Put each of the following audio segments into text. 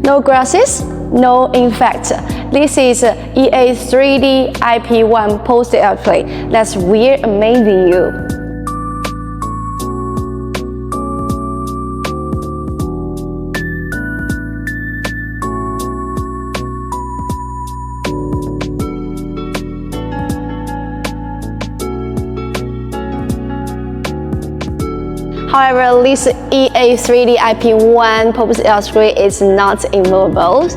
No grasses, no infect. This is EA3DiP1 post-display. That's weird, amazing you. However, this EA3DiP1 post-display is not immobile.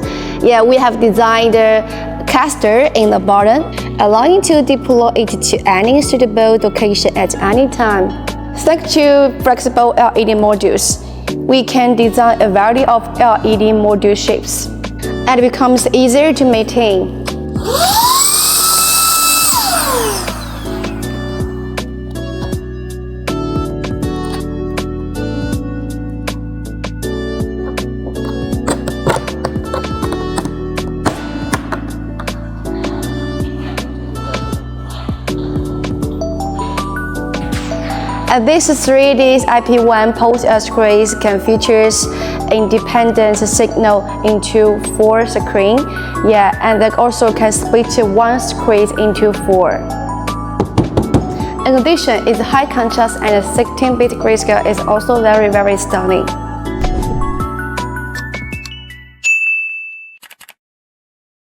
Yeah, we have designed a caster in the bottom, allowing to deploy it to any suitable location at any time. Thanks to flexible LED modules, we can design a variety of LED module shapes, and it becomes easier to maintain. And this 3DiP1 post-display can feature independent signal into 4 screens. Yeah, and they also can split one screen into 4. In addition, its high contrast and 16-bit grayscale is also very stunning.